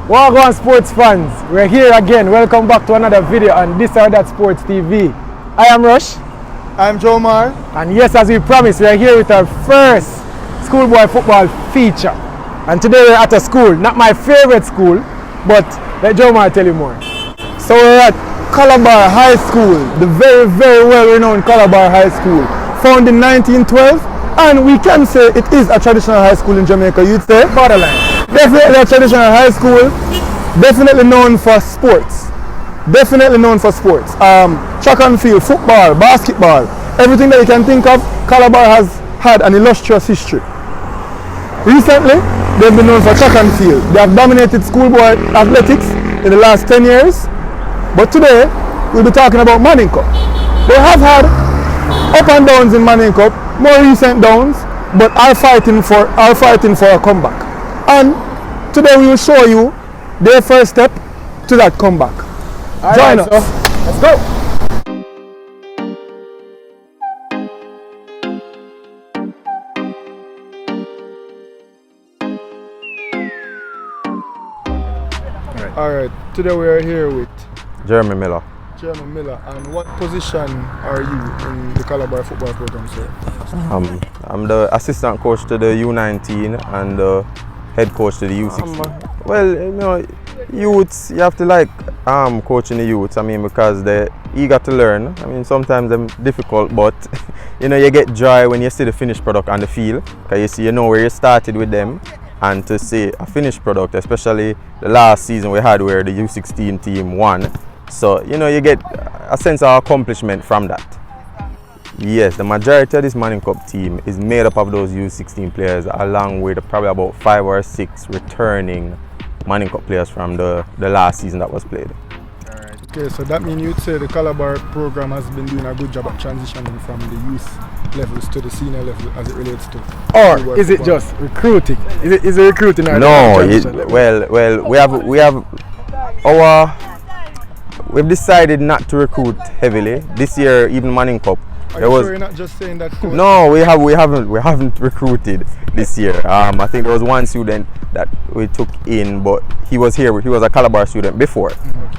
Welcome sports fans, we're here again. Welcome back to another video on This or That Sports TV. I am Rush. I'm Jomar. And yes, as we promised, we are here with our first schoolboy football feature. And today we're at a school, not my favorite school, but let Jomar tell you more. So we're at Calabar High School, the very, very well-renowned Calabar High School, founded in 1912, and we can say it is a traditional high school in Jamaica, you'd say? Borderline. Definitely a traditional high school, definitely known for sports. Definitely known for sports. Track and field, football, basketball, everything that you can think of, Calabar has had an illustrious history. Recently, they've been known for track and field. They have dominated schoolboy athletics in the last 10 years. But today, we'll be talking about Manning Cup. They have had up and downs in Manning Cup, more recent downs, but are fighting for a comeback. And today we will show you their first step to that comeback. Join us. Let's go. Alright, today we are here with Jeremy Miller. Jeremy Miller. And what position are you in the Calabar football program, sir? I'm the assistant coach to the U19 and the head coach to the U16. Well, you know, youths, you have to like coaching the youths. I mean, because they're eager to learn. I mean, sometimes they're difficult, but you know, you get joy when you see the finished product on the field, because you know where you started with them, and to see a finished product, especially the last season we had where the U16 team won. So you know, you get a sense of accomplishment from that. Yes, the majority of this Manning Cup team is made up of those U16 players, along with probably about 5 or 6 returning Manning Cup players from the last season that was played. Alright. Okay, so that means you'd say the Calabar program has been doing a good job at transitioning from the youth levels to the senior level as it relates to. Or is it just recruiting? Is it recruiting? No, we've decided not to recruit heavily this year. Even Manning Cup. Are you sure you're not just saying that? Coach? No, we haven't recruited this year. I think there was one student that we took in, but he was here. He was a Calabar student before,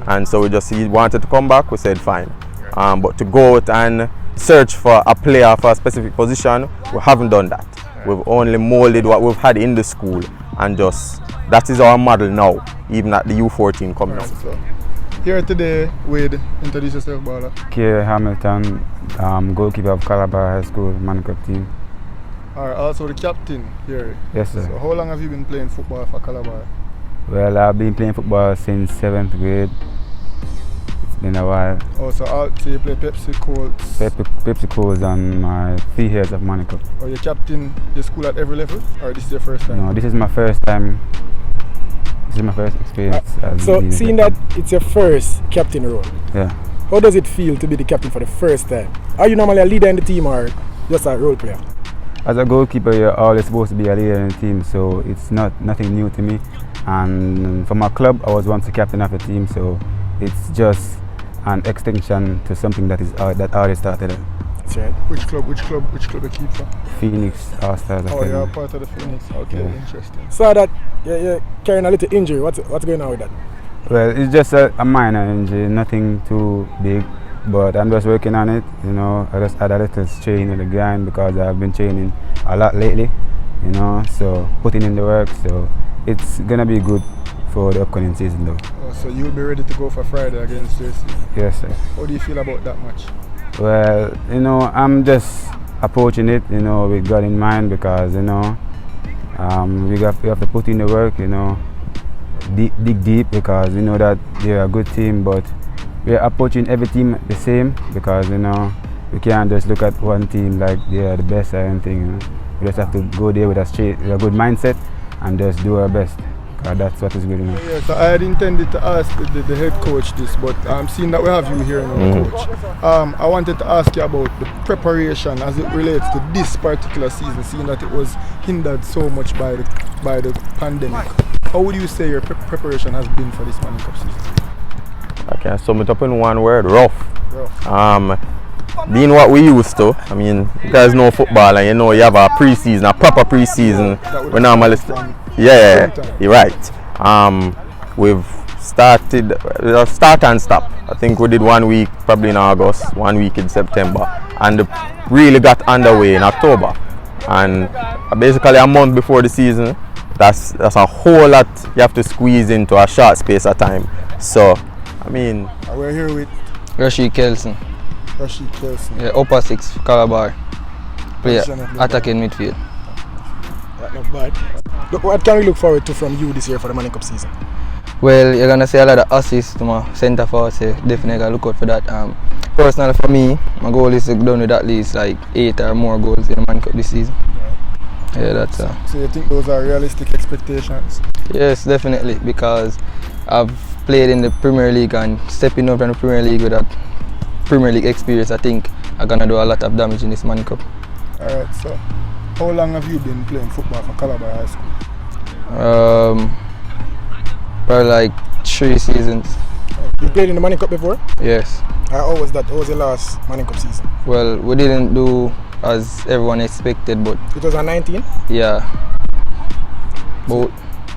and so he wanted to come back. We said fine, but to go out and search for a player for a specific position, we haven't done that. We've only molded what we've had in the school, and just that is our model now, even at the U14 coming up. So here today with, introduce yourself, Bala. K. Hamilton, goalkeeper of Calabar High School, Manning Cup team. Alright, also the captain here. Yes, sir. So how long have you been playing football for Calabar? Well, I've been playing football since 7th grade. It's been a while. Oh, so you play Pepsi Colts? Pepsi Colts on my 3 years of Manning Cup. Are you captain your school at every level, or this is your first time? No, this is my first time. This is my first experience. So seeing that it's your first captain role, yeah. How does it feel to be the captain for the first time? Are you normally a leader in the team or just a role player? As a goalkeeper, you're always supposed to be a leader in the team, so it's nothing new to me. And for my club, I was once the captain of the team, so it's just an extension to something that already started. That's right. Which club you keep for? Phoenix All-Stars. Oh, you're part of the Phoenix. Okay, yeah. Interesting. So that you're carrying a little injury. What's going on with that? Well, it's just a minor injury, nothing too big, but I'm just working on it. You know, I just had a little strain in the grind because I've been training a lot lately. You know, so putting in the work. So it's gonna be good for the upcoming season, though. Oh, so you'll be ready to go for Friday against JC? Yes, sir. How do you feel about that match? Well, you know, I'm just approaching it, you know, with God in mind, because you know, we have to put in the work, you know, dig deep, because we know that they're a good team, but we're approaching every team the same, because you know, we can't just look at one team like they're the best or anything. You know, we just have to go there with a good mindset and just do our best. That's what is good enough. Yeah, so I had intended to ask the head coach this, but seeing that we have you here now, coach, I wanted to ask you about the preparation as it relates to this particular season, seeing that it was hindered so much by the pandemic. How would you say your preparation has been for this Manning Cup season? I can sum it up in one word: rough. Being what we used to, I mean, you guys know football, and you know you have a proper pre-season. We normally, yeah, you're right. we've started start and stop. I think we did 1 week probably in August, 1 week in September, and really got underway in October. And basically a month before the season, that's a whole lot you have to squeeze into a short space of time. So, I mean, we're here with Rashid Kelson. Yeah, upper six, Calabar. Player, attacking midfield. Not bad. What can we look forward to from you this year for the Manning Cup season? Well, you're gonna see a lot of assists to my centre forward, so definitely gotta look out for that. Personally for me, my goal is to go down with at least like 8 or more goals in the Manning Cup this season. Yeah, that's So you think those are realistic expectations? Yes, definitely, because I've played in the Premier League and stepping up from the Premier League with that Premier League experience, I think I'm gonna do a lot of damage in this Manning Cup. Alright, so how long have you been playing football for Calabar High School? Probably like 3 seasons. You played in the Manning Cup before? Yes. How was that? How was your last Manning Cup season? Well, we didn't do as everyone expected, but 2019? yeah. But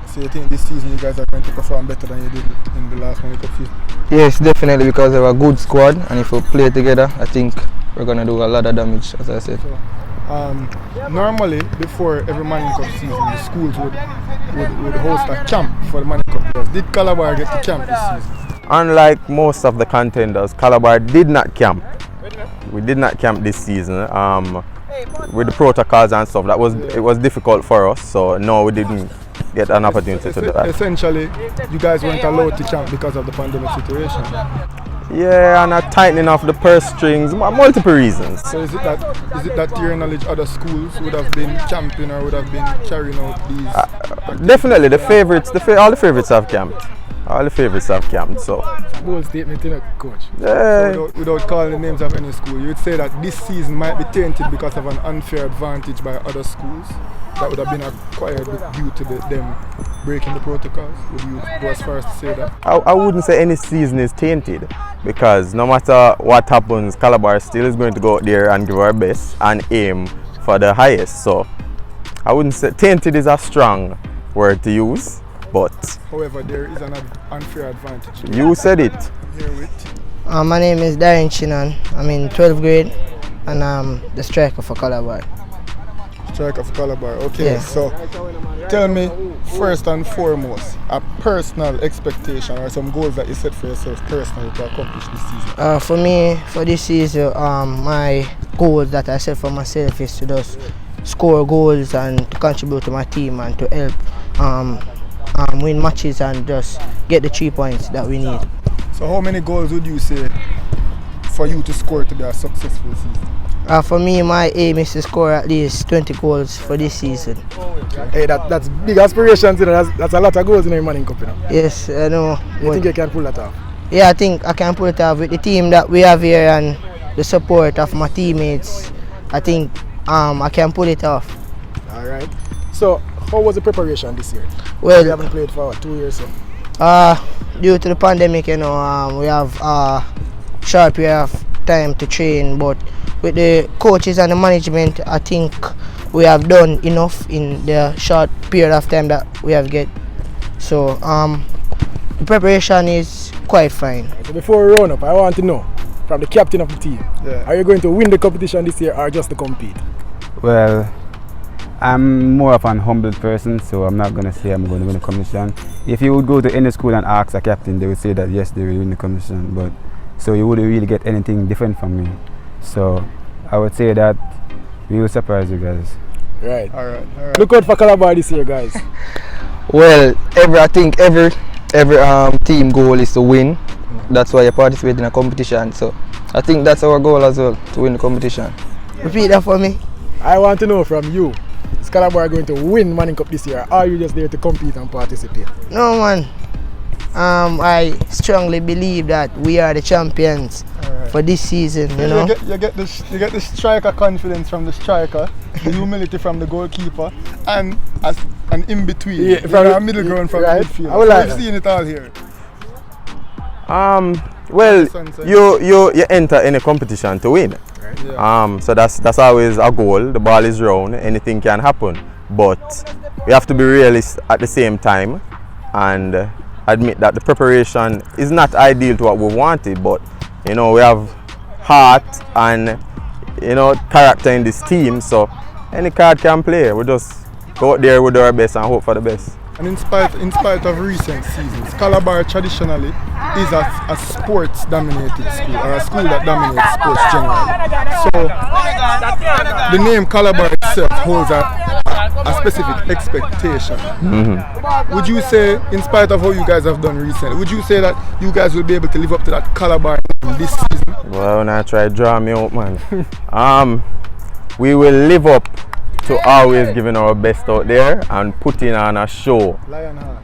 So you think this season you guys are going to perform better than you did in the last Manning Cup season? yes, definitely, because we have a good squad, and if we play together, I think we're gonna do a lot of damage, as I said. So, normally, before every Manning Cup season, the schools would host a camp for the Manning Cup players. Did Calabar get to camp this season? unlike most of the contenders, Calabar did not camp. We did not camp this season. With the protocols and stuff, it was difficult for us. So no, we didn't get an opportunity to do that. Essentially, you guys weren't allowed to camp because of the pandemic situation. Yeah, and a tightening of the purse strings, multiple reasons. So is it that to your knowledge other schools would have been camping or would have been carrying out these? Definitely, the favorites, all the favorites have camped. All the favorites have camped. So. Bold statement, coach. Yeah. So without calling the names of any school, you would say that this season might be tainted because of an unfair advantage by other schools that would have been acquired due to them breaking the protocols. Would you go as far as to say that? I wouldn't say any season is tainted, because no matter what happens, Calabar still is going to go out there and give our best and aim for the highest. So I wouldn't say tainted is a strong word to use, but however, there is an unfair advantage. You said it. Here with my name is Darren Chinan. I'm in 12th grade and I'm the striker for Calabar. Striker for Calabar. Okay, Yeah. So tell me first and foremost a personal expectation or some goals that you set for yourself personally to accomplish this season. For me, for this season, my goals that I set for myself is to just score goals and to contribute to my team and to help win matches and just get the 3 points that we need. So how many goals would you say for you to score to be a successful season? For me, my aim is to score at least 20 goals for this season. Hey, that's big aspirations, you know. That's a lot of goals in the Manning Cup, you know. Yes, I know. You think you can pull that off? Yeah, I think I can pull it off with the team that we have here and the support of my teammates. I think I can pull it off. All right. So, how was the preparation this year? Well, You haven't played for what, 2 years, so. Due to the pandemic, you know, we have a short period of time to train, but with the coaches and the management, I think we have done enough in the short period of time that we have get. So the preparation is quite fine. So before we run up, I want to know from the captain of the team, are you going to win the competition this year or just to compete? Well, I'm more of an humble person, so I'm not going to say I'm going to win the competition. If you would go to any school and ask a captain, they would say that yes, they will win the competition, but so you wouldn't really get anything different from me. So I would say that we will surprise you guys. Right. All right. Look out for Calabar this year, guys. Well, I think every team goal is to win. That's why you participate in a competition. So I think that's our goal as well, to win the competition. Repeat that for me. I want to know from you, is Calabar going to win Manning Cup this year or are you just there to compete and participate? No, man. I strongly believe that we are the champions for this season. You know. You get the striker confidence from the striker, the humility from the goalkeeper, and as an in between, from a middle ground from right. the midfield. I would like We've seen it all here. Well, you enter any competition to win. Right. Yeah. So that's always a goal. The ball is round, anything can happen. But we have to be realistic at the same time, and admit that the preparation is not ideal to what we wanted, but you know, we have heart and you know, character in this team, so any card can play. We just go out there, we do our best and hope for the best. And in spite of recent seasons, Calabar traditionally is a sports dominated school, or a school that dominates sports generally. So the name Calabar itself holds a specific expectation. Would you say, in spite of how you guys have done recently, would you say that you guys will be able to live up to that Calabar name this season? Well, when I try to draw me out, man. We will live up to always giving our best out there and putting on a show.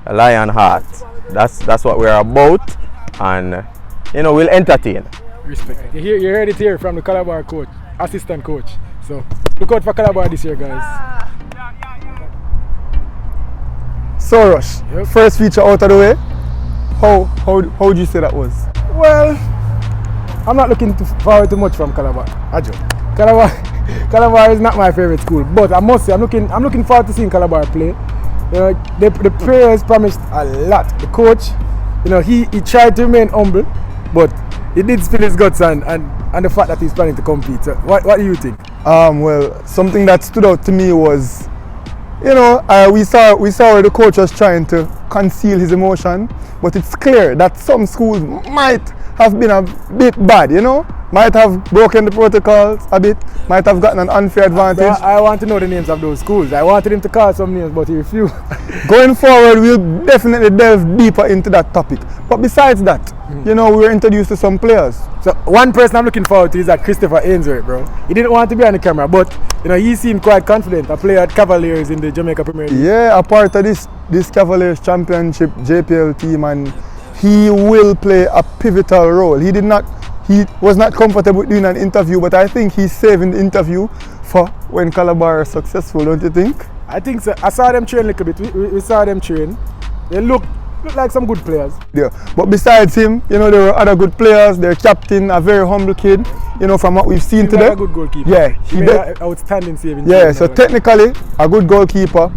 A lion heart. That's what we're about, and you know, we'll entertain. Respect. You heard it here from the Calabar coach, assistant coach. So look out for Calabar this year, guys. So Rush, first feature out of the way. How would you say that was? Well, I'm not looking forward to much from Calabar. Ajo. Calabar is not my favorite school, but I must say I'm looking forward to seeing Calabar play. The players promised a lot. The coach, you know, he tried to remain humble, but he did spill his guts and the fact that he's planning to compete. So what do you think? Well, something that stood out to me was, you know, we saw where the coach was trying to conceal his emotion, but it's clear that some schools might have been a bit bad, you know, might have broken the protocols a bit, might have gotten an unfair advantage. So I want to know the names of those schools. I wanted him to call some names, but he refused. Going forward, we'll definitely delve deeper into that topic. But besides that, you know, we were introduced to some players. So one person I'm looking forward to is that Christopher Ainsworth, bro. He didn't want to be on the camera, but you know, he seemed quite confident. I play at Cavaliers in the Jamaica Premier League. Yeah, a part of this Cavaliers Championship JPL team, and he will play a pivotal role. He was not comfortable doing an interview, but I think he's saving the interview for when Calabar is successful, don't you think? I think so. I saw them train a little bit. We saw them train. They look like some good players. Yeah, but besides him, you know, there were other good players. Their captain, a very humble kid, you know, from what we've seen He's today. a good goalkeeper. Yeah, he made an outstanding save. Yeah, so technically, a good goalkeeper.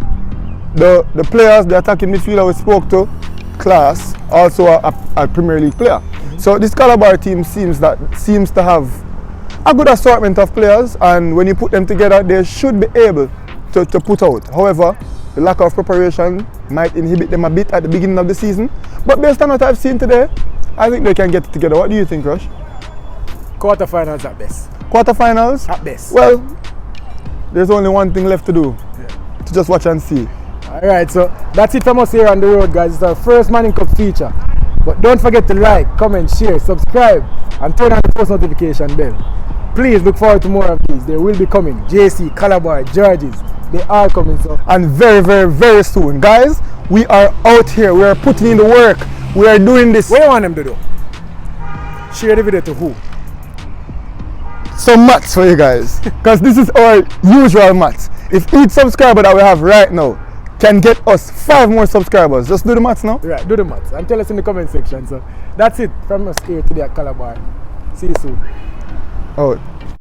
The players, the attacking midfielder we spoke to, class, also a Premier League player. So this Calabar team seems to have a good assortment of players, and when you put them together, they should be able to put out. However, the lack of preparation might inhibit them a bit at the beginning of the season. But based on what I've seen today, I think they can get it together. What do you think, Rush? Quarterfinals at best. Quarterfinals? At best. Well, there's only one thing left to do. To just watch and see. Alright, so that's it from us here on the road, guys. It's our first Manning Cup feature. But don't forget to like, comment, share, subscribe, and turn on the post notification bell. Please look forward to more of these. They will be coming. JC, Calabar, Georges, they are coming. So, and very, very, very soon, guys, we are out here. We are putting in the work. We are doing this. What do you want them to do? Share the video to who? Some maths for you guys, because this is our usual maths. If each subscriber that we have right now can get us 5 more subscribers, just do the maths now. Right, do the maths and tell us in the comment section. So that's it from us here today at Calabar. See you soon. Oh.